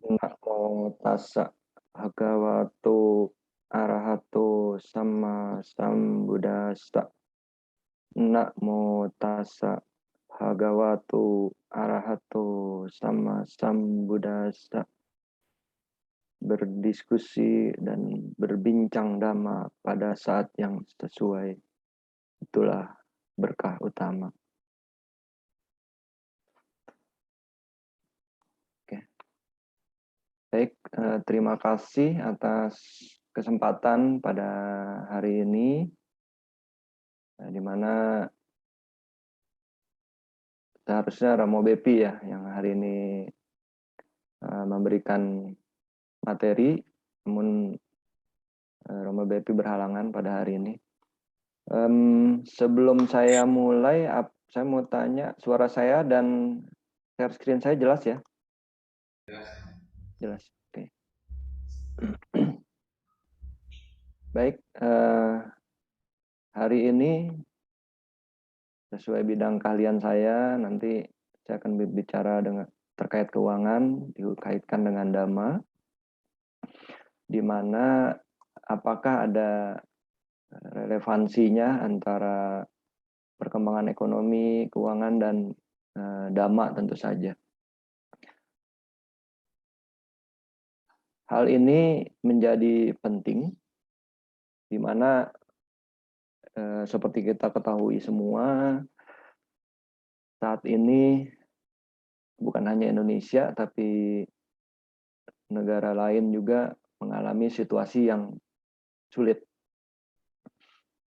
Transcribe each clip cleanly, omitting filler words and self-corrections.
Namo tassa bhagavato arahato sama sambuddhassa. Namo tassa bhagavato arahato sama sambuddhassa. Berdiskusi dan berbincang dhamma pada saat yang sesuai. Itulah berkah utama. Oke. Baik, terima kasih atas kesempatan pada hari ini, di mana seharusnya Romo Bepi ya yang hari ini memberikan materi, namun Romo Bepi berhalangan pada hari ini. Sebelum saya mulai, saya mau tanya, suara saya dan share screen saya jelas ya? Jelas. Oke. Baik, hari ini sesuai bidang keahlian saya, nanti saya akan berbicara dengan terkait keuangan, dikaitkan dengan dhamma, di mana apakah ada relevansinya antara perkembangan ekonomi, keuangan, dan dhamma tentu saja. Hal ini menjadi penting, di mana seperti kita ketahui semua, saat ini bukan hanya Indonesia, tapi negara lain juga mengalami situasi yang sulit.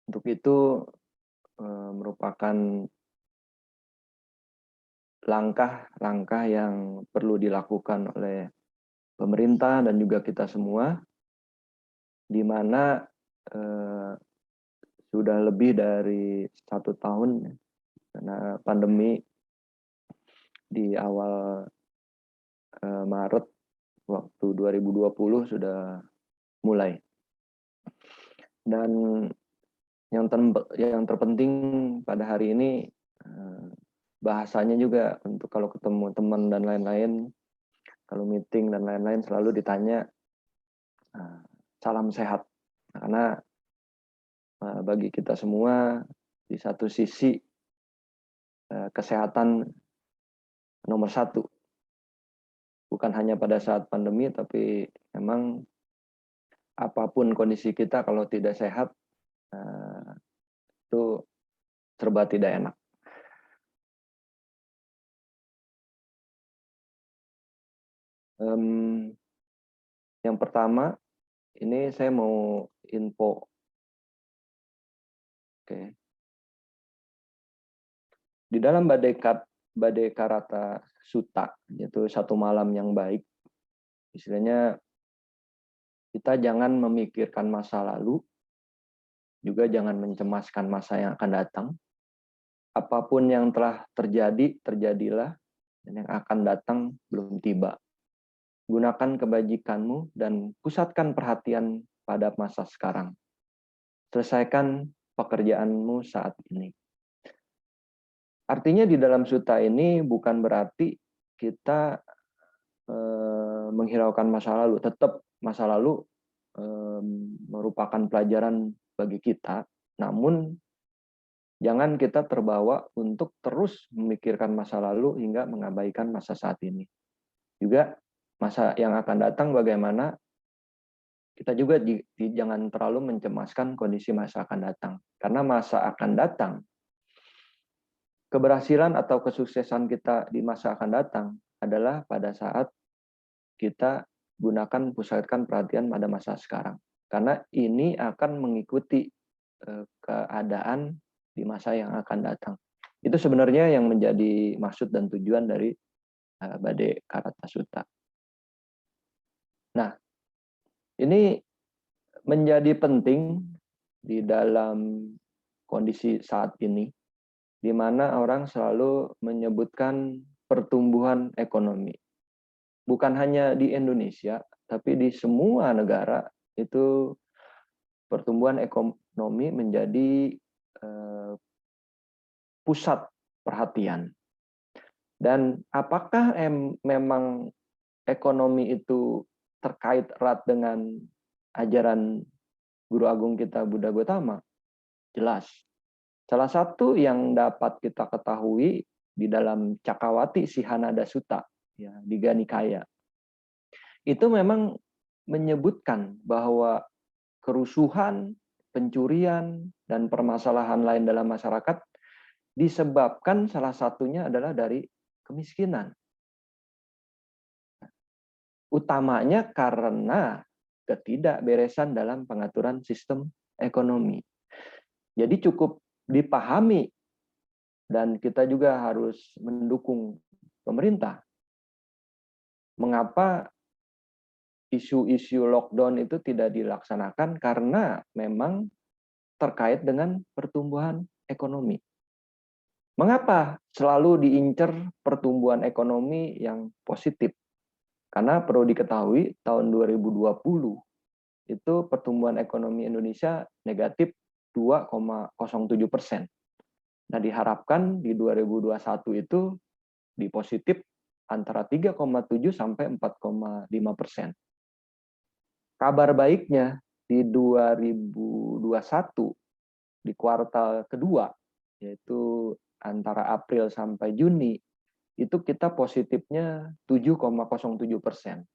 Untuk itu merupakan langkah-langkah yang perlu dilakukan oleh pemerintah dan juga kita semua, di mana sudah lebih dari 1 tahun karena pandemi di awal Maret waktu 2020 sudah mulai. Dan yang terpenting pada hari ini bahasanya juga untuk kalau ketemu teman dan lain-lain, kalau meeting dan lain-lain selalu ditanya salam sehat. Karena bagi kita semua di satu sisi kesehatan nomor 1. Bukan hanya pada saat pandemi, tapi memang apapun kondisi kita kalau tidak sehat itu serba tidak enak. Yang pertama, ini saya mau info. Oke. Di dalam Badai Karata Sutta, yaitu satu malam yang baik, istilahnya kita jangan memikirkan masa lalu, juga jangan mencemaskan masa yang akan datang. Apapun yang telah terjadi, terjadilah, dan yang akan datang belum tiba. Gunakan kebajikanmu dan pusatkan perhatian pada masa sekarang. Selesaikan pekerjaanmu saat ini. Artinya di dalam sutta ini bukan berarti kita menghiraukan masa lalu. Tetap masa lalu merupakan pelajaran bagi kita, namun jangan kita terbawa untuk terus memikirkan masa lalu hingga mengabaikan masa saat ini. Juga masa yang akan datang bagaimana, kita juga jangan terlalu mencemaskan kondisi masa akan datang. Karena masa akan datang, keberhasilan atau kesuksesan kita di masa akan datang adalah pada saat kita gunakan pusatkan perhatian pada masa sekarang. Karena ini akan mengikuti keadaan di masa yang akan datang. Itu sebenarnya yang menjadi maksud dan tujuan dari Badai Karata Sutta. Nah, ini menjadi penting di dalam kondisi saat ini, di mana orang selalu menyebutkan pertumbuhan ekonomi. Bukan hanya di Indonesia, tapi di semua negara itu pertumbuhan ekonomi menjadi pusat perhatian. Dan apakah memang ekonomi itu terkait erat dengan ajaran Guru Agung kita Buddha Gautama? Jelas. Salah satu yang dapat kita ketahui di dalam Cakawati Sihanada Sutta, ya, Digha Nikaya, itu memang menyebutkan bahwa kerusuhan, pencurian, dan permasalahan lain dalam masyarakat disebabkan salah satunya adalah dari kemiskinan. Utamanya karena ketidakberesan dalam pengaturan sistem ekonomi. Jadi cukup dipahami dan kita juga harus mendukung pemerintah. Mengapa isu-isu lockdown itu tidak dilaksanakan? Karena memang terkait dengan pertumbuhan ekonomi. Mengapa selalu diincar pertumbuhan ekonomi yang positif? Karena perlu diketahui tahun 2020 itu pertumbuhan ekonomi Indonesia negatif 2,07%. Nah, diharapkan di 2021 itu di positif antara 3,7 sampai 4,5%. Kabar baiknya di 2021 di kuartal kedua, yaitu antara April sampai Juni, itu kita positifnya 7,07%.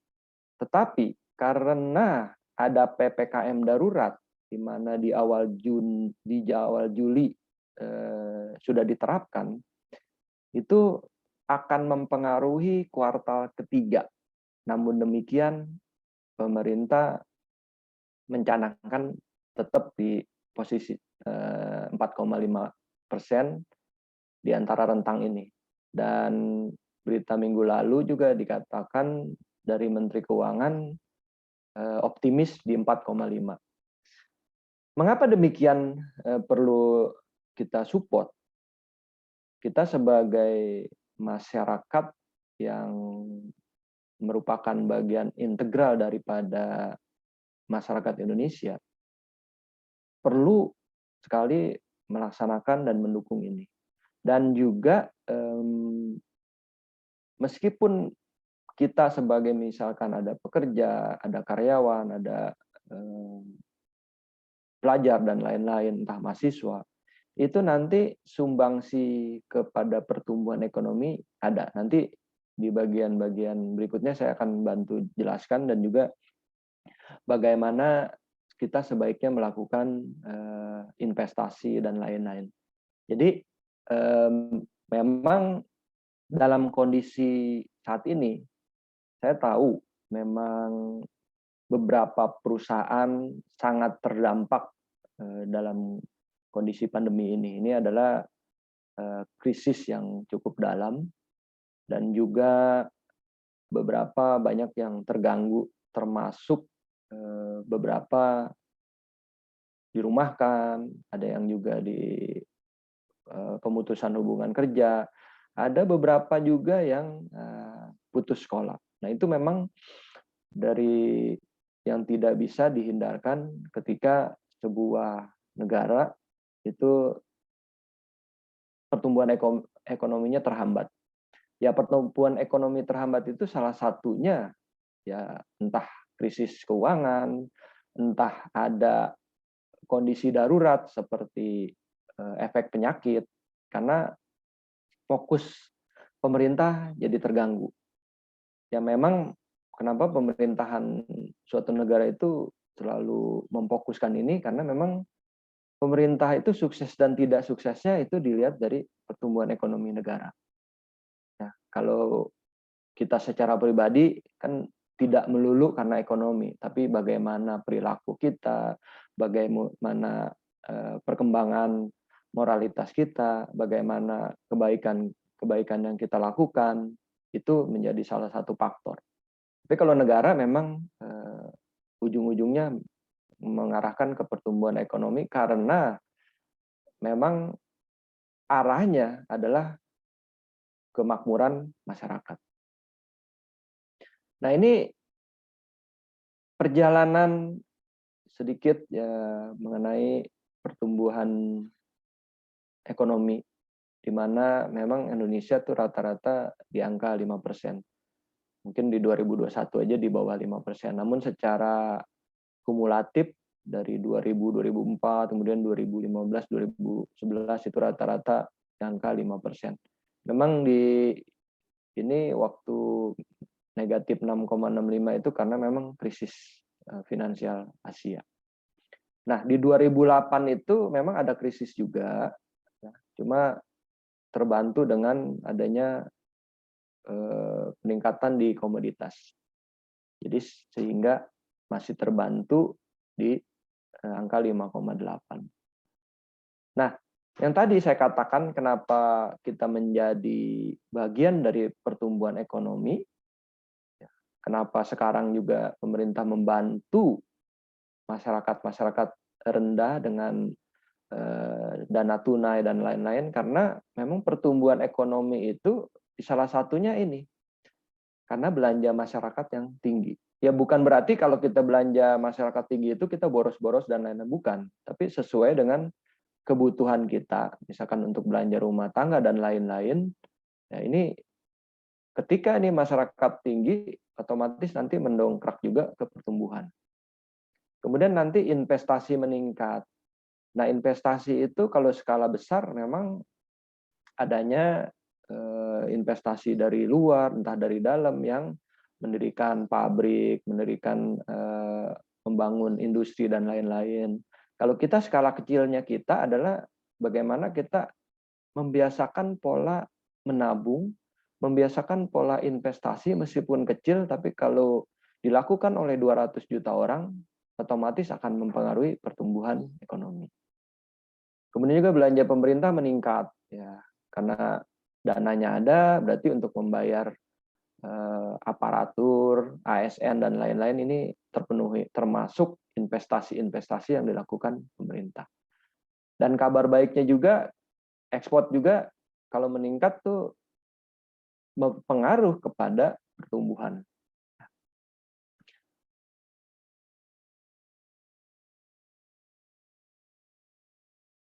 Tetapi karena ada PPKM darurat, di mana di awal Juli sudah diterapkan, itu akan mempengaruhi kuartal ketiga. Namun demikian, pemerintah mencanangkan tetap di posisi 4,5% di antara rentang ini. Dan berita minggu lalu juga dikatakan dari Menteri Keuangan optimis di 4,5. Mengapa demikian perlu kita support? Kita sebagai masyarakat yang merupakan bagian integral daripada masyarakat Indonesia perlu sekali melaksanakan dan mendukung ini. Dan juga meskipun kita sebagai misalkan ada pekerja, ada karyawan, ada pelajar dan lain-lain, entah mahasiswa, itu nanti sumbangsi kepada pertumbuhan ekonomi ada. Nanti di bagian-bagian berikutnya saya akan bantu jelaskan dan juga bagaimana kita sebaiknya melakukan investasi dan lain-lain. Jadi memang dalam kondisi saat ini, saya tahu memang beberapa perusahaan sangat terdampak dalam kondisi pandemi ini. Ini adalah krisis yang cukup dalam dan juga beberapa banyak yang terganggu, termasuk beberapa dirumahkan, ada yang juga di pemutusan hubungan kerja, ada beberapa juga yang putus sekolah. Nah, itu memang dari yang tidak bisa dihindarkan ketika sebuah negara itu pertumbuhan ekonominya terhambat. Ya, pertumbuhan ekonomi terhambat itu salah satunya ya entah krisis keuangan, entah ada kondisi darurat seperti efek penyakit, karena fokus pemerintah jadi terganggu. Ya memang kenapa pemerintahan suatu negara itu selalu memfokuskan ini, karena memang pemerintah itu sukses dan tidak suksesnya itu dilihat dari pertumbuhan ekonomi negara. Nah, kalau kita secara pribadi kan tidak melulu karena ekonomi, tapi bagaimana perilaku kita, bagaimana perkembangan moralitas kita, bagaimana kebaikan yang kita lakukan, itu menjadi salah satu faktor. Tapi kalau negara memang ujung-ujungnya mengarahkan ke pertumbuhan ekonomi karena memang arahnya adalah kemakmuran masyarakat. Nah, ini perjalanan sedikit ya mengenai pertumbuhan ekonomi, di mana memang Indonesia tuh rata-rata di angka 5%. Mungkin di 2021 aja di bawah 5%. Namun secara kumulatif dari 2000, 2004, kemudian 2015, 2011 itu rata-rata di angka 5%. Memang di ini waktu negatif 6,65 itu karena memang krisis finansial Asia. Nah, di 2008 itu memang ada krisis juga, ya, cuma terbantu dengan adanya peningkatan di komoditas. Jadi sehingga masih terbantu di angka 5,8. Nah, yang tadi saya katakan kenapa kita menjadi bagian dari pertumbuhan ekonomi, kenapa sekarang juga pemerintah membantu masyarakat-masyarakat rendah dengan dana tunai dan lain-lain, karena memang pertumbuhan ekonomi itu salah satunya ini, karena belanja masyarakat yang tinggi. Ya bukan berarti kalau kita belanja masyarakat tinggi itu kita boros-boros dan lain-lain, bukan. Tapi sesuai dengan kebutuhan kita, misalkan untuk belanja rumah tangga dan lain-lain. Ya ini ketika ini masyarakat tinggi, otomatis nanti mendongkrak juga ke pertumbuhan. Kemudian nanti investasi meningkat. Nah, investasi itu kalau skala besar memang adanya investasi dari luar, entah dari dalam, yang mendirikan pabrik, mendirikan membangun industri dan lain-lain. Kalau kita skala kecilnya kita adalah bagaimana kita membiasakan pola menabung, membiasakan pola investasi meskipun kecil, tapi kalau dilakukan oleh 200 juta orang, otomatis akan mempengaruhi pertumbuhan ekonomi. Kemudian juga belanja pemerintah meningkat, ya, karena dananya ada, berarti untuk membayar aparatur, ASN dan lain-lain ini terpenuhi, termasuk investasi-investasi yang dilakukan pemerintah. Dan kabar baiknya juga, ekspor juga kalau meningkat tuh berpengaruh kepada pertumbuhan.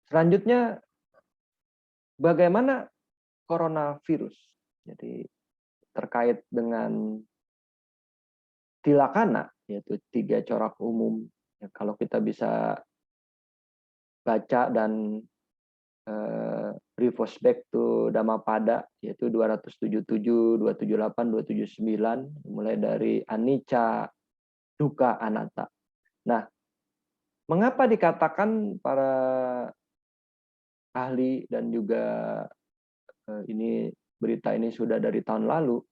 Selanjutnya, bagaimana coronavirus? Jadi terkait dengan tilakana, yaitu 3 corak umum. Ya, kalau kita bisa baca dan reverse back to Dhammapada, yaitu 277, 278, 279, mulai dari anicca, dukkha, anatta. Nah, mengapa dikatakan para ahli dan juga ini berita ini sudah dari tahun lalu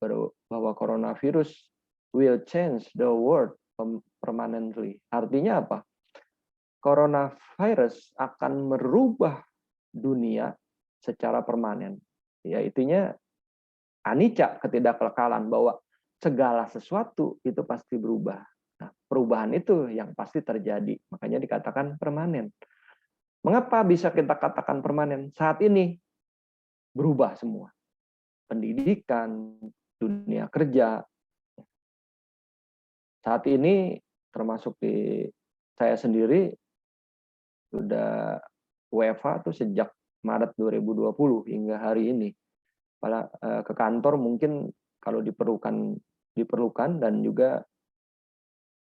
bahwa coronavirus will change the world permanently. Artinya apa? Coronavirus akan merubah dunia secara permanen. Ya, intinya anicca, ketidakkekalan, bahwa segala sesuatu itu pasti berubah. Nah, perubahan itu yang pasti terjadi, makanya dikatakan permanen. Mengapa bisa kita katakan permanen? Saat ini berubah semua. Pendidikan, dunia kerja. Saat ini termasuk di saya sendiri sudah WFH tuh sejak Maret 2020 hingga hari ini. Ke kantor mungkin kalau diperlukan dan juga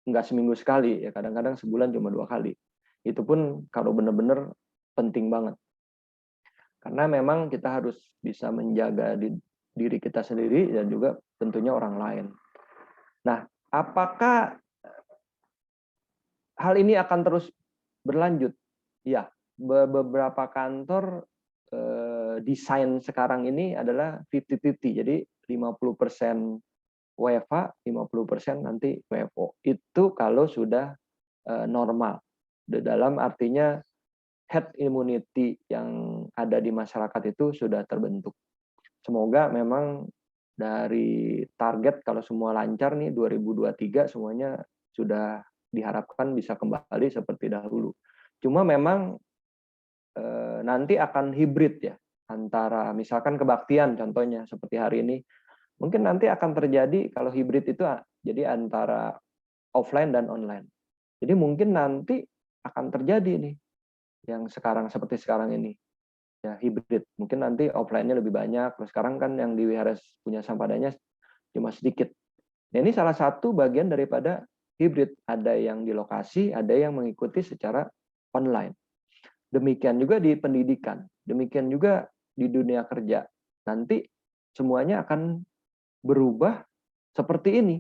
nggak seminggu sekali, ya kadang-kadang sebulan cuma 2 kali. Itu pun kalau benar-benar penting banget. Karena memang kita harus bisa menjaga diri kita sendiri dan juga tentunya orang lain. Nah, apakah hal ini akan terus berlanjut? Ya, beberapa kantor desain sekarang ini adalah 50-50. Jadi 50% WFH, 50% nanti WFO. Itu kalau sudah normal. Dalam artinya herd immunity yang ada di masyarakat itu sudah terbentuk. Semoga memang dari target kalau semua lancar nih 2023 semuanya sudah diharapkan bisa kembali seperti dahulu. Cuma memang nanti akan hibrid ya, antara misalkan kebaktian contohnya seperti hari ini, mungkin nanti akan terjadi kalau hibrid itu jadi antara offline dan online. Jadi mungkin nanti akan terjadi nih yang sekarang seperti sekarang ini, ya hibrid. Mungkin nanti offline-nya lebih banyak. Terus sekarang kan yang di WHRS punya sampadanya cuma sedikit. Nah, ini salah satu bagian daripada hibrid. Ada yang di lokasi, ada yang mengikuti secara online. Demikian juga di pendidikan, demikian juga di dunia kerja. Nanti semuanya akan berubah seperti ini.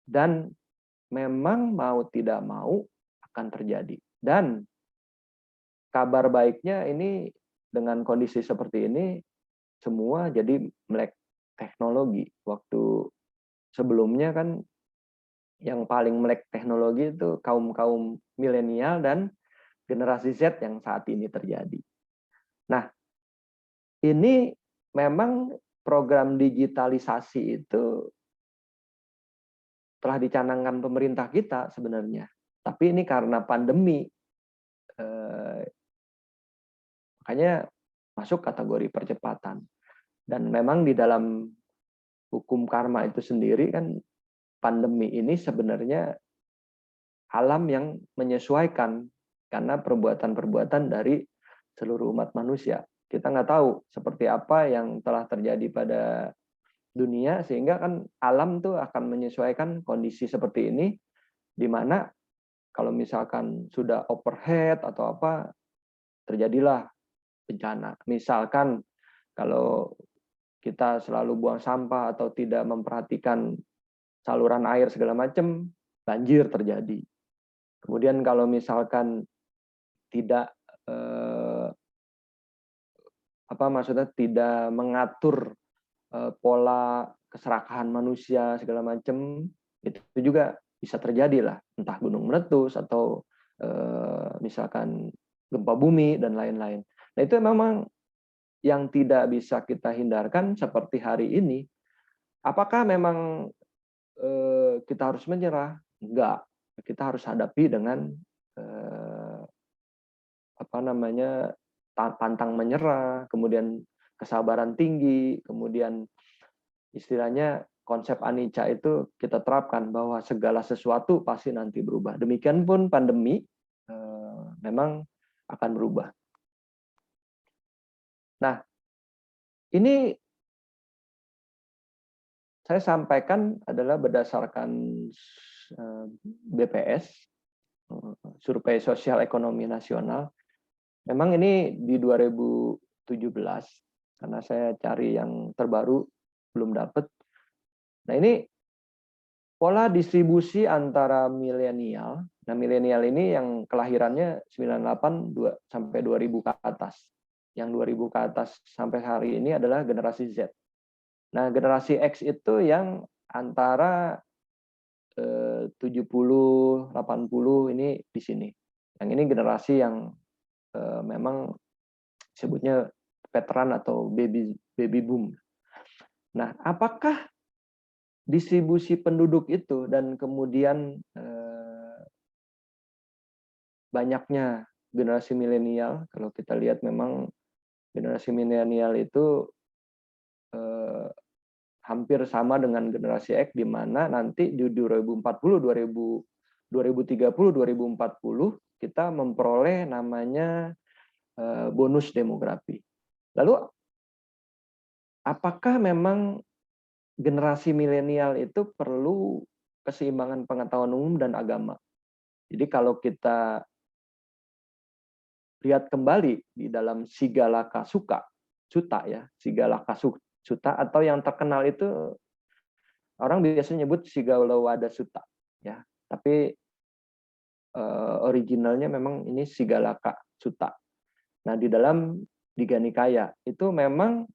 Dan memang mau tidak mau akan terjadi. Dan kabar baiknya ini dengan kondisi seperti ini, semua jadi melek teknologi. Waktu sebelumnya kan yang paling melek teknologi itu kaum-kaum milenial dan generasi Z yang saat ini terjadi. Nah, ini memang program digitalisasi itu telah dicanangkan pemerintah kita sebenarnya. Tapi ini karena pandemi, makanya masuk kategori percepatan. Dan memang di dalam hukum karma itu sendiri kan pandemi ini sebenarnya alam yang menyesuaikan karena perbuatan-perbuatan dari seluruh umat manusia. Kita nggak tahu seperti apa yang telah terjadi pada dunia, sehingga kan alam tuh akan menyesuaikan kondisi seperti ini, di mana kalau misalkan sudah overhead atau apa, terjadilah bencana. Misalkan kalau kita selalu buang sampah atau tidak memperhatikan saluran air segala macam, banjir terjadi. Kemudian kalau misalkan tidak tidak mengatur pola keserakahan manusia segala macam, itu juga bisa terjadi lah, entah gunung meletus atau misalkan gempa bumi dan lain-lain. Nah, itu memang yang tidak bisa kita hindarkan seperti hari ini. Apakah memang kita harus menyerah? Enggak. Kita harus hadapi dengan pantang menyerah, kemudian kesabaran tinggi, kemudian istilahnya konsep anicca itu kita terapkan bahwa segala sesuatu pasti nanti berubah. Demikian pun pandemi memang akan berubah. Nah, ini saya sampaikan adalah berdasarkan BPS, Survei Sosial Ekonomi Nasional. Memang ini di 2017, karena saya cari yang terbaru, belum dapat. Nah, ini pola distribusi antara milenial. Nah, milenial ini yang kelahirannya 98 sampai 2000 ke atas. Yang 2000 ke atas sampai hari ini adalah generasi Z. Nah, generasi X itu yang antara 70, 80 ini di sini. Yang ini generasi yang memang sebutnya veteran atau baby boom. Nah, apakah distribusi penduduk itu dan kemudian banyaknya generasi milenial, kalau kita lihat memang generasi milenial itu hampir sama dengan generasi X, di mana nanti di 2040, 2030, 2040 kita memperoleh namanya bonus demografi. Lalu apakah memang generasi milenial itu perlu keseimbangan pengetahuan umum dan agama? Jadi kalau kita lihat kembali di dalam Sigalaka Sutta ya, Sigalaka Sutta, atau yang terkenal itu orang biasanya nyebut Sigalowada Sutta ya. Tapi originalnya memang ini Sigalaka Sutta. Nah, di dalam Digha Nikaya itu memang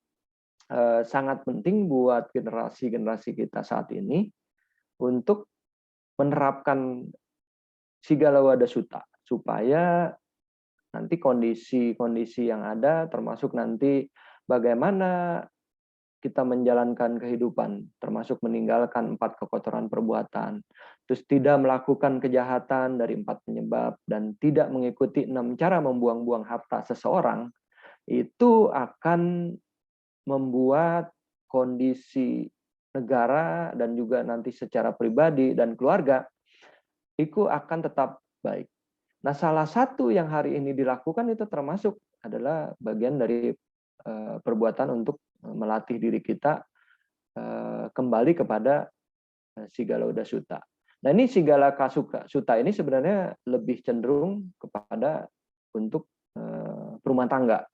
sangat penting buat generasi-generasi kita saat ini untuk menerapkan Sigalowada Sutta supaya nanti kondisi-kondisi yang ada, termasuk nanti bagaimana kita menjalankan kehidupan, termasuk meninggalkan 4 kekotoran perbuatan, terus tidak melakukan kejahatan dari 4 penyebab, dan tidak mengikuti 6 cara membuang-buang harta seseorang, itu akan membuat kondisi negara dan juga nanti secara pribadi dan keluarga itu akan tetap baik. Nah, salah satu yang hari ini dilakukan itu termasuk adalah bagian dari perbuatan untuk melatih diri kita kembali kepada Sigalauda Sutta. Nah, ini Sigalaka Sutta ini sebenarnya lebih cenderung kepada untuk rumah tangga.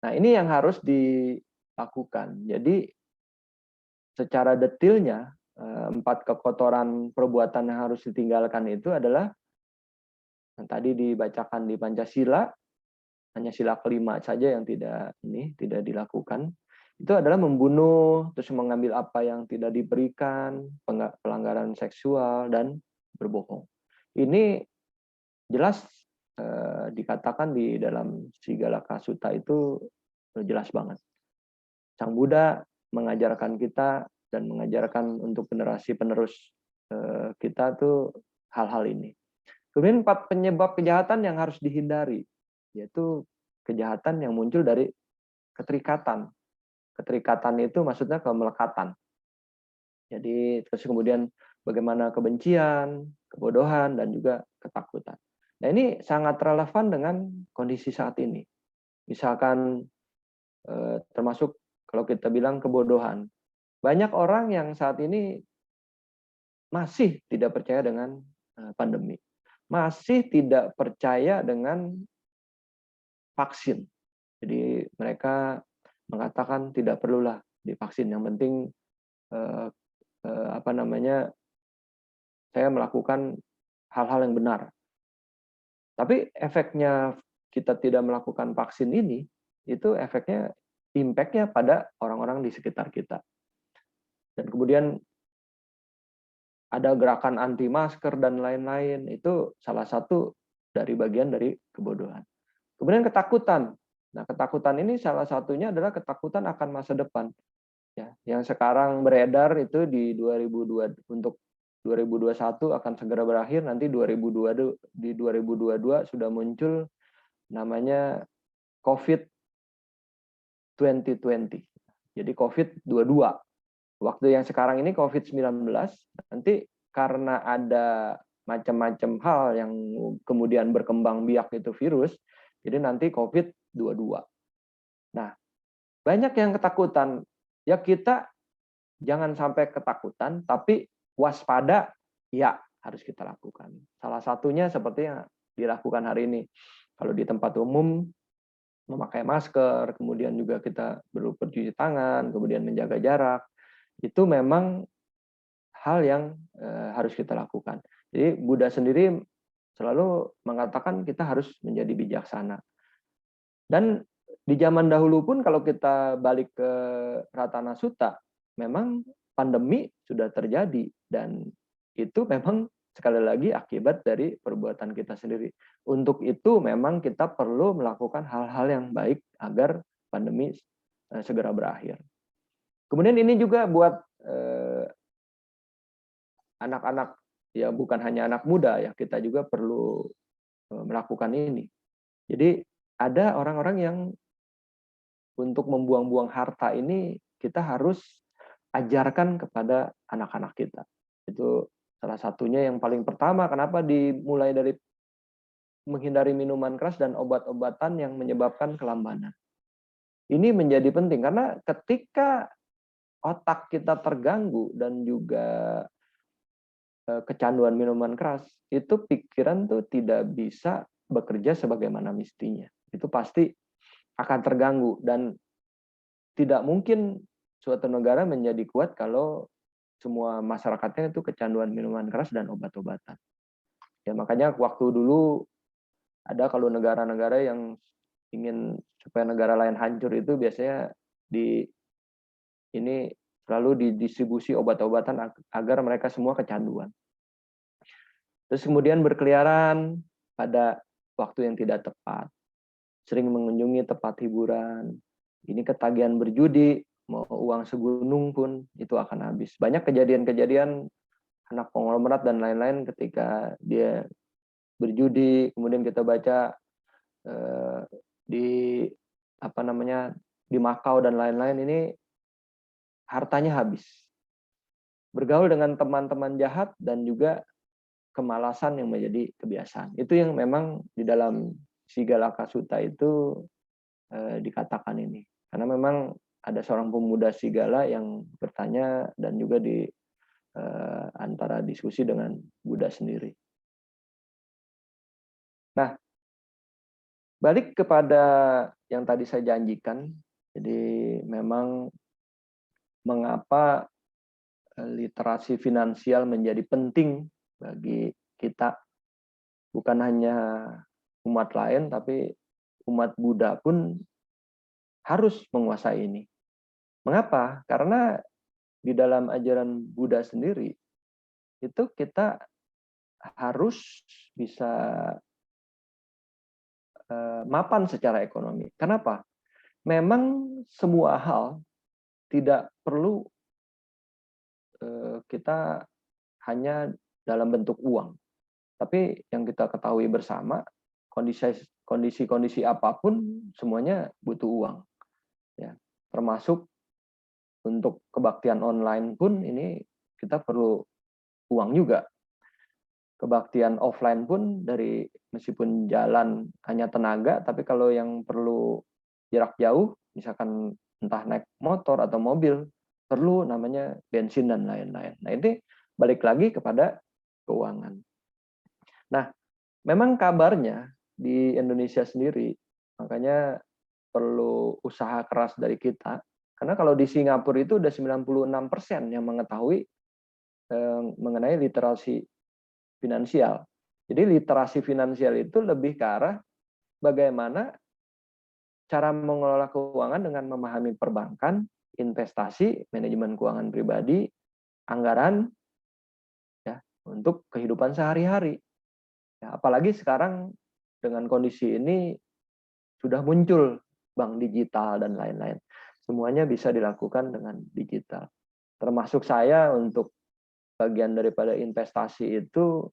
Nah, ini yang harus dilakukan. Jadi secara detailnya 4 kekotoran perbuatan yang harus ditinggalkan itu adalah yang tadi dibacakan di Pancasila, hanya sila kelima saja yang tidak dilakukan. Itu adalah membunuh, terus mengambil apa yang tidak diberikan, pelanggaran seksual, dan berbohong. Ini jelas dikatakan di dalam Sigalaka Sutta itu jelas banget. Sang Buddha mengajarkan kita dan mengajarkan untuk generasi penerus kita tuh hal-hal ini. Kemudian 4 penyebab kejahatan yang harus dihindari, yaitu kejahatan yang muncul dari keterikatan. Keterikatan itu maksudnya kemelekatan. Jadi terus kemudian bagaimana kebencian, kebodohan, dan juga ketakutan. Nah, ini sangat relevan dengan kondisi saat ini. Misalkan termasuk kalau kita bilang kebodohan. Banyak orang yang saat ini masih tidak percaya dengan pandemi. Masih tidak percaya dengan vaksin. Jadi mereka mengatakan tidak perlulah divaksin. Yang penting saya melakukan hal-hal yang benar. Tapi efeknya kita tidak melakukan vaksin ini, itu efeknya, impact-nya pada orang-orang di sekitar kita. Dan kemudian ada gerakan anti masker dan lain-lain, itu salah satu dari bagian dari kebodohan. Kemudian ketakutan. Nah, ketakutan ini salah satunya adalah ketakutan akan masa depan. Ya, yang sekarang beredar itu di 2002 untuk 2021 akan segera berakhir, nanti 2022 sudah muncul namanya COVID 2020. Jadi COVID-22. Waktu yang sekarang ini COVID-19, nanti karena ada macam-macam hal yang kemudian berkembang biak itu virus, jadi nanti COVID-22. Nah, banyak yang ketakutan. Ya kita jangan sampai ketakutan, tapi waspada ya harus kita lakukan. Salah satunya seperti yang dilakukan hari ini. Kalau di tempat umum, memakai masker, kemudian juga kita perlu bercuci tangan, kemudian menjaga jarak. Itu memang hal yang harus kita lakukan. Jadi Buddha sendiri selalu mengatakan kita harus menjadi bijaksana. Dan di zaman dahulu pun kalau kita balik ke Ratana Sutta, memang pandemi sudah terjadi dan itu memang sekali lagi akibat dari perbuatan kita sendiri. Untuk itu memang kita perlu melakukan hal-hal yang baik agar pandemi segera berakhir. Kemudian ini juga buat anak-anak, ya bukan hanya anak muda ya, kita juga perlu melakukan ini. Jadi ada orang-orang yang untuk membuang-buang harta ini kita harus ajarkan kepada anak-anak kita. Itu salah satunya yang paling pertama, kenapa dimulai dari menghindari minuman keras dan obat-obatan yang menyebabkan kelambanan. Ini menjadi penting karena ketika otak kita terganggu dan juga kecanduan minuman keras, itu pikiran tuh tidak bisa bekerja sebagaimana mestinya. Itu pasti akan terganggu dan tidak mungkin suatu negara menjadi kuat kalau semua masyarakatnya itu kecanduan minuman keras dan obat-obatan. Ya makanya waktu dulu ada kalau negara-negara yang ingin supaya negara lain hancur itu biasanya ini selalu didistribusi obat-obatan agar mereka semua kecanduan. Terus kemudian berkeliaran pada waktu yang tidak tepat. Sering mengunjungi tempat hiburan. Ini ketagihan berjudi, mau uang segunung pun itu akan habis. Banyak kejadian-kejadian anak konglomerat dan lain-lain ketika dia berjudi, kemudian kita baca di Makau dan lain-lain, ini hartanya habis. Bergaul dengan teman-teman jahat dan juga kemalasan yang menjadi kebiasaan. Itu yang memang di dalam Sigalaka Sutta itu dikatakan ini. Karena memang ada seorang pemuda Sigala yang bertanya dan juga di antara diskusi dengan Buddha sendiri. Nah, balik kepada yang tadi saya janjikan, jadi memang mengapa literasi finansial menjadi penting bagi kita, bukan hanya umat lain, tapi umat Buddha pun harus menguasai ini. Mengapa? Karena di dalam ajaran Buddha sendiri, itu kita harus bisa mapan secara ekonomi. Kenapa? Memang semua hal tidak perlu kita hanya dalam bentuk uang. Tapi yang kita ketahui bersama, kondisi-kondisi apapun semuanya butuh uang. Ya, termasuk untuk kebaktian online pun ini kita perlu uang juga. Kebaktian offline pun dari meskipun jalan hanya tenaga, tapi kalau yang perlu jarak jauh, misalkan entah naik motor atau mobil, perlu namanya bensin dan lain-lain. Nah, ini balik lagi kepada keuangan. Nah, memang kabarnya di Indonesia sendiri, makanya perlu usaha keras dari kita, karena kalau di Singapura itu udah 96% yang mengetahui mengenai literasi finansial. Jadi literasi finansial itu lebih ke arah bagaimana cara mengelola keuangan dengan memahami perbankan, investasi, manajemen keuangan pribadi, anggaran, ya, untuk kehidupan sehari-hari. Ya, apalagi sekarang dengan kondisi ini sudah muncul bank digital dan lain-lain. Semuanya bisa dilakukan dengan digital. Termasuk saya untuk bagian daripada investasi itu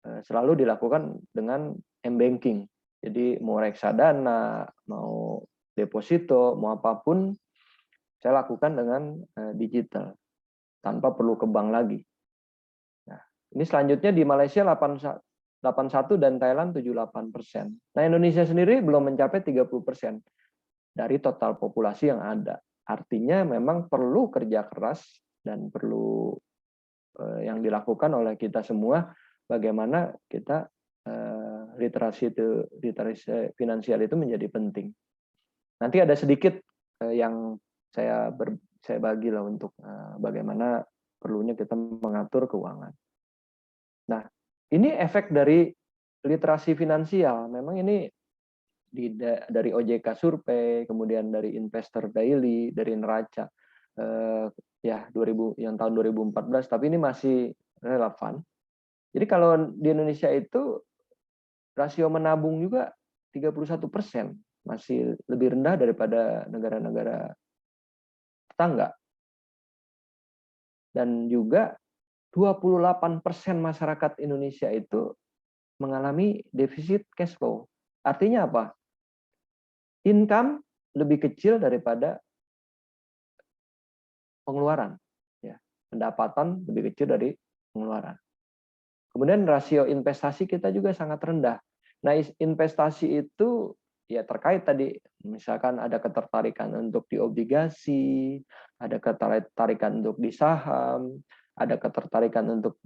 selalu dilakukan dengan m-banking. Jadi mau reksadana, mau deposito, mau apapun, saya lakukan dengan digital, tanpa perlu ke bank lagi. Nah, ini selanjutnya di Malaysia 81 dan Thailand 78%. Nah, Indonesia sendiri belum mencapai 30% dari total populasi yang ada. Artinya memang perlu kerja keras dan perlu yang dilakukan oleh kita semua, bagaimana kita literasi finansial itu menjadi penting. Nanti ada sedikit yang saya bagi lah untuk bagaimana perlunya kita mengatur keuangan. Nah, ini efek dari literasi finansial. Memang ini dari OJK survei, kemudian dari Investor Daily, dari Neraca, ya yang tahun 2014, tapi ini masih relevan. Jadi kalau di Indonesia itu rasio menabung juga 31%, masih lebih rendah daripada negara-negara tetangga. Dan juga 28% masyarakat Indonesia itu mengalami defisit cash flow. Artinya apa? Income lebih kecil daripada pengeluaran. Ya, pendapatan lebih kecil dari pengeluaran. Kemudian rasio investasi kita juga sangat rendah. Nah, investasi itu ya terkait tadi, misalkan ada ketertarikan untuk di obligasi, ada ketertarikan untuk di saham, ada ketertarikan untuk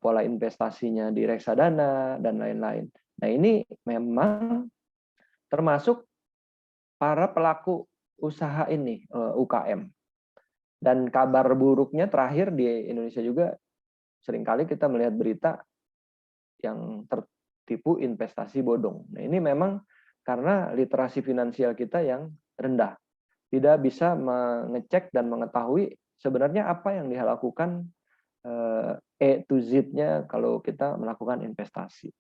pola investasinya di reksadana, dan lain-lain. Nah, ini memang termasuk para pelaku usaha ini, UKM. Dan kabar buruknya terakhir di Indonesia juga, seringkali kita melihat berita yang tertipu investasi bodong. Nah, ini memang karena literasi finansial kita yang rendah. Tidak bisa mengecek dan mengetahui sebenarnya apa yang dilakukan to Z-nya kalau kita melakukan investasi.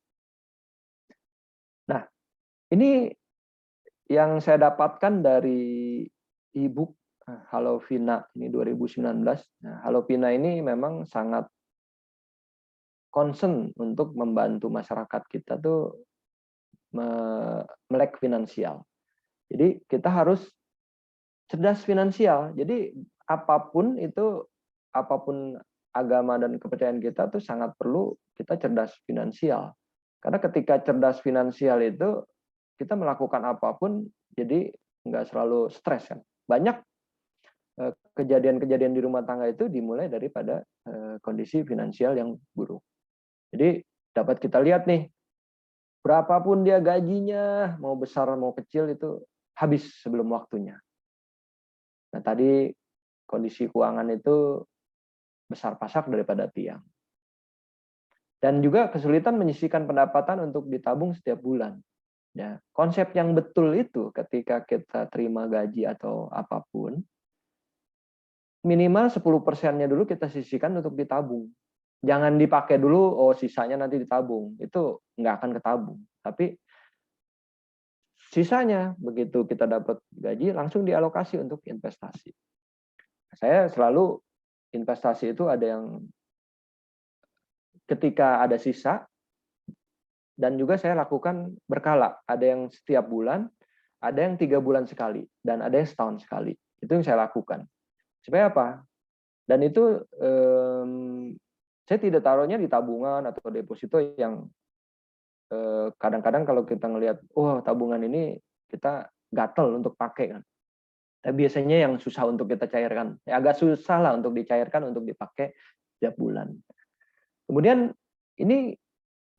Nah, ini yang saya dapatkan dari e-book Halo Vina ini 2019. Nah, Halo Vina ini memang sangat concern untuk membantu masyarakat kita tuh melek finansial. Jadi kita harus cerdas finansial. Jadi apapun agama dan kepercayaan kita tuh sangat perlu kita cerdas finansial. Karena ketika cerdas finansial itu kita melakukan apapun jadi nggak selalu stres kan. Banyak kejadian-kejadian di rumah tangga itu dimulai daripada kondisi finansial yang buruk. Jadi dapat kita lihat nih, berapapun dia gajinya, mau besar mau kecil itu habis sebelum waktunya. Nah tadi kondisi keuangan itu besar pasak daripada tiang. Dan juga kesulitan menyisihkan pendapatan untuk ditabung setiap bulan. Ya, konsep yang betul itu ketika kita terima gaji atau apapun, minimal 10%-nya dulu kita sisihkan untuk ditabung. Jangan dipakai dulu, oh sisanya nanti ditabung. Itu nggak akan ketabung. Tapi sisanya begitu kita dapat gaji langsung dialokasi untuk investasi. Saya selalu investasi itu ada yang ketika ada sisa, dan juga saya lakukan berkala. Ada yang setiap bulan, ada yang 3 bulan sekali, dan ada yang setahun sekali. Itu yang saya lakukan. Supaya apa? Dan itu saya tidak taruhnya di tabungan atau deposito yang kadang-kadang kalau kita ngelihat, oh tabungan ini kita gatel untuk pakai kan. Tapi biasanya yang susah untuk kita cairkan. Ya, agak susah lah untuk dicairkan, untuk dipakai setiap bulan. Kemudian ini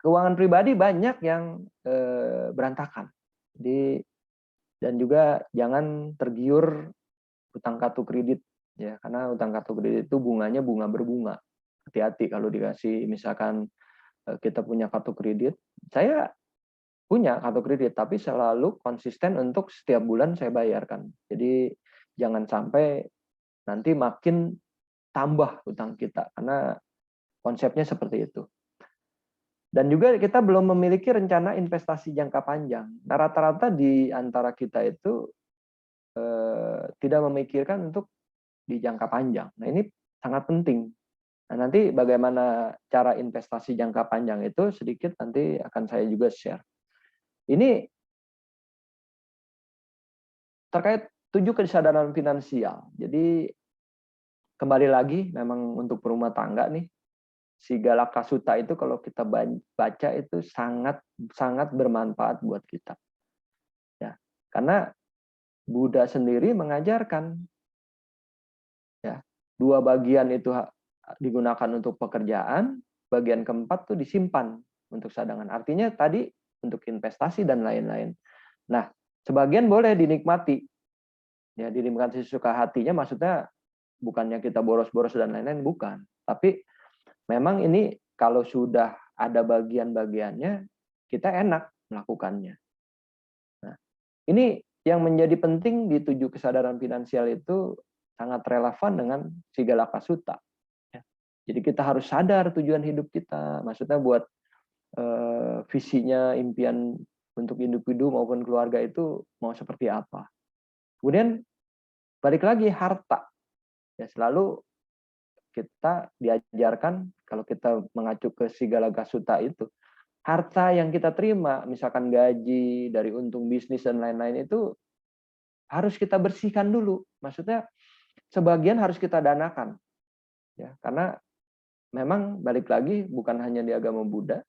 keuangan pribadi banyak yang berantakan. Jadi dan juga jangan tergiur utang kartu kredit ya, karena utang kartu kredit itu bunganya bunga berbunga. Hati-hati kalau dikasih misalkan kita punya kartu kredit. Saya punya kartu kredit tapi selalu konsisten untuk setiap bulan saya bayarkan. Jadi jangan sampai nanti makin tambah utang kita karena konsepnya seperti itu. Dan juga kita belum memiliki rencana investasi jangka panjang. Nah, rata-rata di antara kita itu tidak memikirkan untuk di jangka panjang. Nah, ini sangat penting. Nah, nanti bagaimana cara investasi jangka panjang itu sedikit nanti akan saya juga share. Ini terkait 7 kesadaran finansial. Jadi kembali lagi memang untuk berumah tangga nih, Sigala Kasuta itu kalau kita baca itu sangat bermanfaat buat kita. Ya, karena Buddha sendiri mengajarkan ya, 2 bagian itu digunakan untuk pekerjaan, bagian keempat tuh disimpan untuk cadangan. Artinya tadi untuk investasi dan lain-lain. Nah, sebagian boleh dinikmati. Ya, dinikmati sesuka hatinya maksudnya bukannya kita boros-boros dan lain-lain, bukan. Tapi memang ini kalau sudah ada bagian-bagiannya, kita enak melakukannya. Nah, ini yang menjadi penting di 7 kesadaran finansial itu sangat relevan dengan Sigala Kasuta. Ya. Jadi kita harus sadar tujuan hidup kita. Maksudnya buat visinya, impian untuk individu maupun keluarga itu mau seperti apa. Kemudian balik lagi harta. Ya selalu kita diajarkan kalau kita mengacu ke Sigala Kasuta itu, harta yang kita terima, misalkan gaji, dari untung bisnis dan lain-lain itu harus kita bersihkan dulu. Maksudnya sebagian harus kita danakan. Ya, karena memang balik lagi bukan hanya di agama Buddha.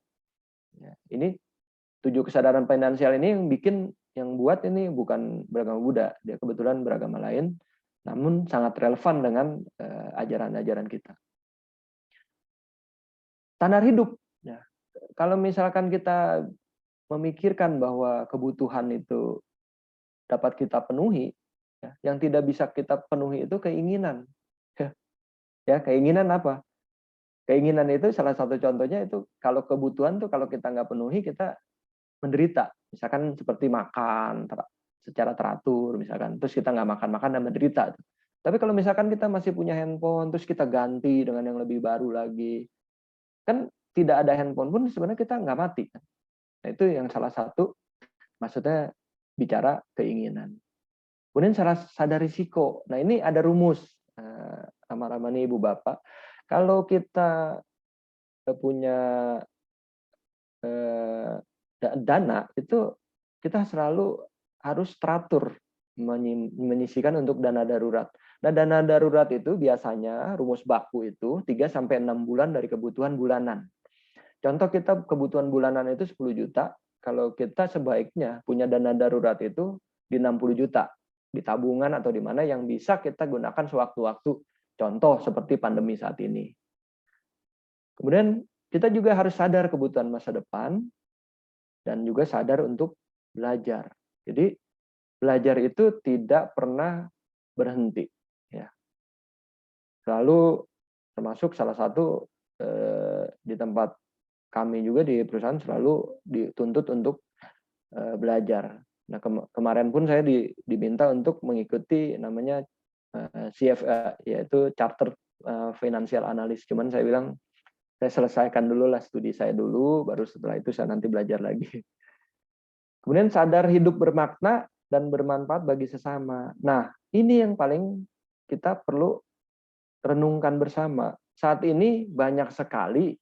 Ya, ini 7 kesadaran finansial ini yang buat ini bukan beragama Buddha, dia kebetulan beragama lain, namun sangat relevan dengan ajaran-ajaran kita. Standar hidup. Ya, kalau misalkan kita memikirkan bahwa kebutuhan itu dapat kita penuhi, ya, yang tidak bisa kita penuhi itu keinginan. Ya, keinginan apa? Keinginan itu salah satu contohnya itu kalau kebutuhan tuh kalau kita nggak penuhi kita menderita. Misalkan seperti makan secara teratur, misalkan terus kita nggak makan dan menderita. Tapi kalau misalkan kita masih punya handphone, terus kita ganti dengan yang lebih baru lagi, kan tidak ada handphone pun sebenarnya kita nggak mati. Nah itu yang salah satu, maksudnya bicara keinginan. Kemudian sadar risiko. Nah ini ada rumus, Rama-Ramani Ibu Bapak. Kalau kita punya dana itu kita selalu harus teratur menyisihkan untuk dana darurat. Nah, dana darurat itu biasanya rumus baku itu 3-6 bulan dari kebutuhan bulanan. Contoh kita kebutuhan bulanan itu 10 juta, kalau kita sebaiknya punya dana darurat itu di 60 juta. di tabungan atau di mana yang bisa kita gunakan sewaktu-waktu. Contoh seperti pandemi saat ini. Kemudian kita juga harus sadar kebutuhan masa depan dan juga sadar untuk belajar. Jadi belajar itu tidak pernah berhenti. Ya. Selalu termasuk salah satu di tempat kami juga di perusahaan selalu dituntut untuk belajar. Nah kemarin pun saya diminta untuk mengikuti namanya CFA, yaitu Chartered Financial Analyst. Cuman saya bilang saya selesaikan dulu lah studi saya dulu, baru setelah itu saya nanti belajar lagi. Kemudian sadar hidup bermakna dan bermanfaat bagi sesama. Nah ini yang paling kita perlu renungkan bersama. Saat ini banyak sekali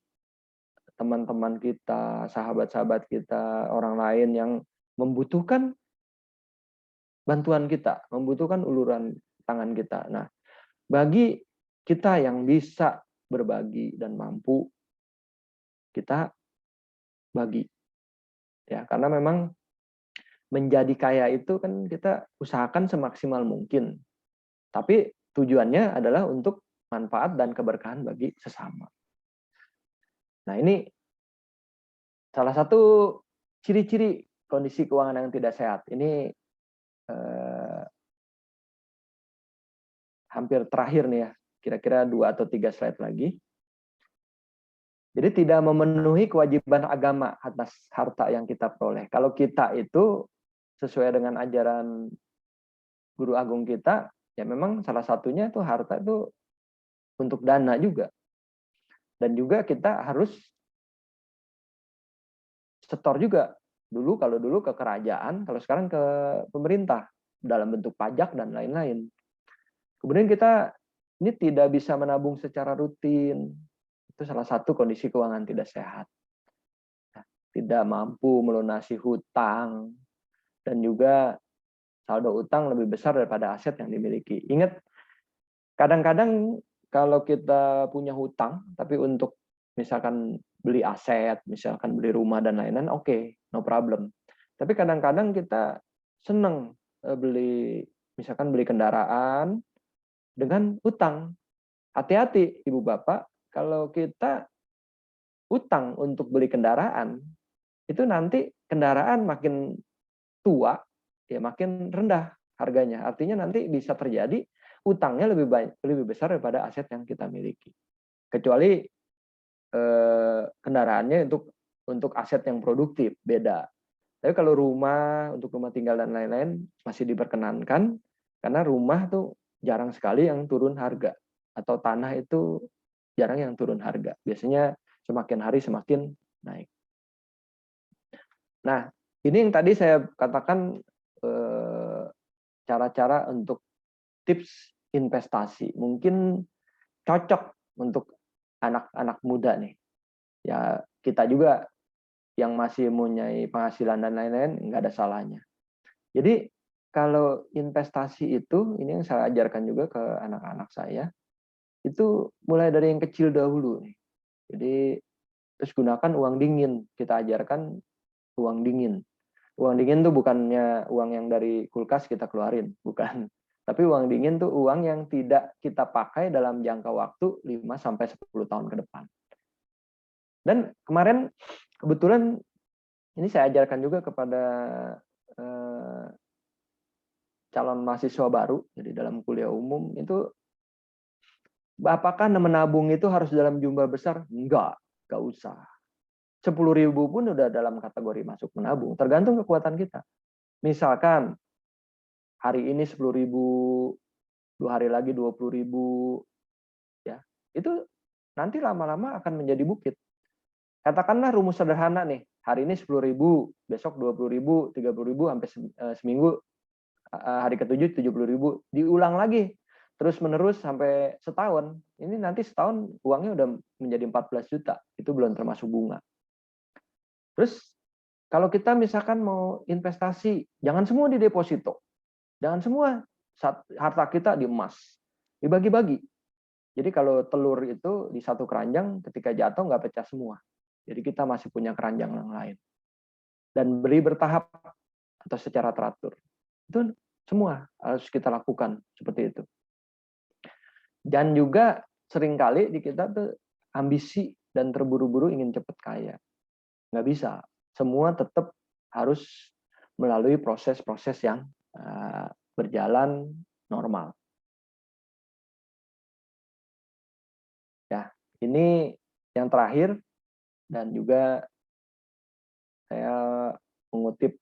teman-teman kita, sahabat-sahabat kita, orang lain yang membutuhkan bantuan kita, membutuhkan uluran tangan kita. Nah, bagi kita yang bisa berbagi dan mampu, kita bagi. Ya, karena memang menjadi kaya itu kan kita usahakan semaksimal mungkin. Tapi tujuannya adalah untuk manfaat dan keberkahan bagi sesama. Nah, ini salah satu ciri-ciri kondisi keuangan yang tidak sehat. Ini hampir terakhir nih ya, kira-kira 2 atau 3 slide lagi. Jadi tidak memenuhi kewajiban agama atas harta yang kita peroleh. Kalau kita itu sesuai dengan ajaran guru agung kita, ya memang salah satunya itu harta itu untuk dana juga. Dan juga kita harus setor juga. Kalau dulu ke kerajaan, kalau sekarang ke pemerintah dalam bentuk pajak dan lain-lain. Kemudian kita ini tidak bisa menabung secara rutin. Itu salah satu kondisi keuangan tidak sehat. Tidak mampu melunasi hutang, dan juga saldo utang lebih besar daripada aset yang dimiliki. Ingat, kadang-kadang kalau kita punya hutang, tapi untuk misalkan beli aset, misalkan beli rumah dan lain-lain, oke, no problem. Tapi kadang-kadang kita senang misalkan beli kendaraan dengan utang. Hati-hati, Ibu Bapak, kalau kita utang untuk beli kendaraan, itu nanti kendaraan makin tua, ya makin rendah harganya. Artinya nanti bisa terjadi utangnya lebih besar daripada aset yang kita miliki. Kecuali kendaraannya untuk aset yang produktif, beda. Tapi kalau rumah, untuk rumah tinggal dan lain-lain masih diperkenankan, karena rumah tuh jarang sekali yang turun harga, atau tanah itu jarang yang turun harga. Biasanya semakin hari semakin naik. Nah, ini yang tadi saya katakan cara-cara untuk tips investasi. Mungkin cocok untuk anak-anak muda nih. Ya, kita juga yang masih mempunyai penghasilan dan lain-lain, nggak ada salahnya. Jadi, kalau investasi itu, ini yang saya ajarkan juga ke anak-anak saya, itu mulai dari yang kecil dahulu nih. Jadi, terus gunakan uang dingin. Kita ajarkan uang dingin. Uang dingin tuh bukannya uang yang dari kulkas kita keluarin, bukan. Tapi uang dingin tuh uang yang tidak kita pakai dalam jangka waktu 5-10 tahun ke depan. Dan kemarin kebetulan ini saya ajarkan juga kepada calon mahasiswa baru, jadi dalam kuliah umum itu, apakah menabung itu harus dalam jumlah besar? Enggak usah. 10.000 pun udah dalam kategori masuk menabung, tergantung kekuatan kita. Misalkan hari ini 10.000, 2 hari lagi 20.000, ya itu nanti lama-lama akan menjadi bukit. Katakanlah rumus sederhana nih, hari ini 10.000, besok 20.000, 30.000, sampai seminggu hari ke-7 70.000, diulang lagi terus menerus sampai setahun. Ini nanti setahun uangnya udah menjadi 14 juta, itu belum termasuk bunga. Terus kalau kita misalkan mau investasi, jangan semua di deposito, jangan semua harta kita di emas, dibagi-bagi. Jadi kalau telur itu di satu keranjang, ketika jatuh nggak pecah semua. Jadi kita masih punya keranjang yang lain. Dan beli bertahap atau secara teratur. Itu Semua harus kita lakukan seperti itu. Dan juga seringkali di kita tuh ambisi dan terburu-buru ingin cepat kaya. Nggak bisa. Semua tetap harus melalui proses-proses yang berjalan normal. Ya, ini yang terakhir, dan juga saya mengutip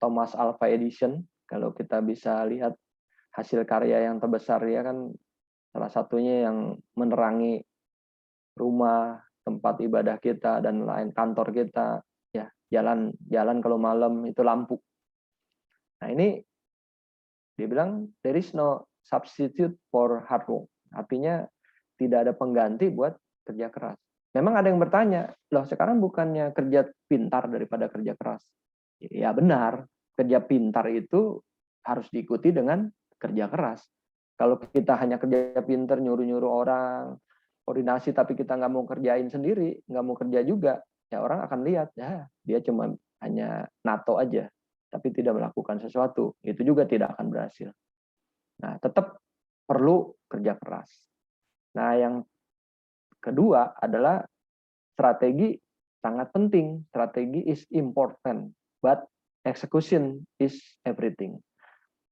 Thomas Alva Edison. Kalau kita bisa lihat hasil karya yang terbesar, dia kan salah satunya yang menerangi rumah, tempat ibadah kita, dan lain kantor kita, ya jalan kalau malam itu lampu. Nah ini dia bilang there is no substitute for hard work. Artinya tidak ada pengganti buat kerja keras. Memang ada yang bertanya, loh sekarang bukannya kerja pintar daripada kerja keras? Ya benar, kerja pintar itu harus diikuti dengan kerja keras. Kalau kita hanya kerja pintar, nyuruh-nyuruh orang, koordinasi tapi kita nggak mau kerjain sendiri, nggak mau kerja juga, ya orang akan lihat, ya dia cuma hanya NATO aja, tapi tidak melakukan sesuatu. Itu juga tidak akan berhasil. Nah, tetap perlu kerja keras. Nah, yang kedua adalah strategi sangat penting. Strategi is important, but execution is everything.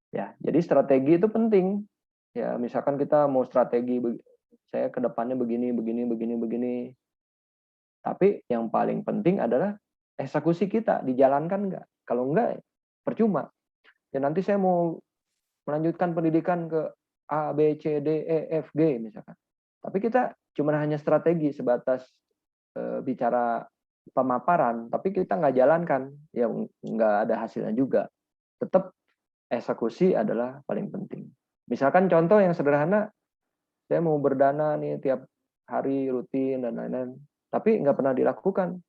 Ya, jadi strategi itu penting. Ya, misalkan kita mau strategi, saya ke depannya begini, begini. Tapi yang paling penting adalah eksekusi kita, dijalankan nggak? Kalau enggak, percuma. Ya nanti saya mau melanjutkan pendidikan ke A, B, C, D, E, F, G misalkan. Tapi kita cuma hanya strategi sebatas bicara pemaparan, tapi kita nggak jalankan, ya nggak ada hasilnya juga. Tetap eksekusi adalah paling penting. Misalkan contoh yang sederhana, saya mau berdana nih tiap hari rutin dan lain-lain, tapi nggak pernah dilakukan,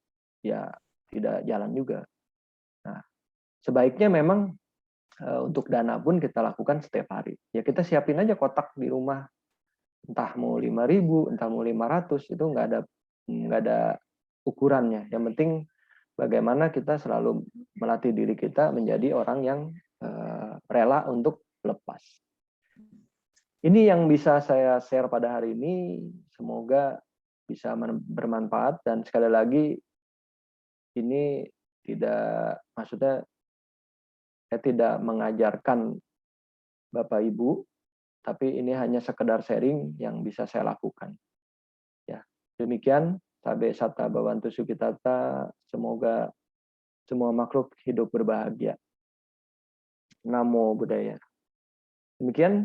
ya tidak jalan juga. Nah, sebaiknya memang untuk dana pun kita lakukan setiap hari. Ya kita siapin aja kotak di rumah, entah mau 5.000, entah mau 500, itu nggak ada ukurannya. Yang penting bagaimana kita selalu melatih diri kita menjadi orang yang rela untuk lepas. Ini yang bisa saya share pada hari ini. Semoga bisa bermanfaat, dan sekali lagi ini maksudnya saya tidak mengajarkan Bapak Ibu, tapi ini hanya sekedar sharing yang bisa saya lakukan. Ya, demikian. Sabe sata bawantu sukitata. Semoga semua makhluk hidup berbahagia. Namo Buddhaya. Demikian.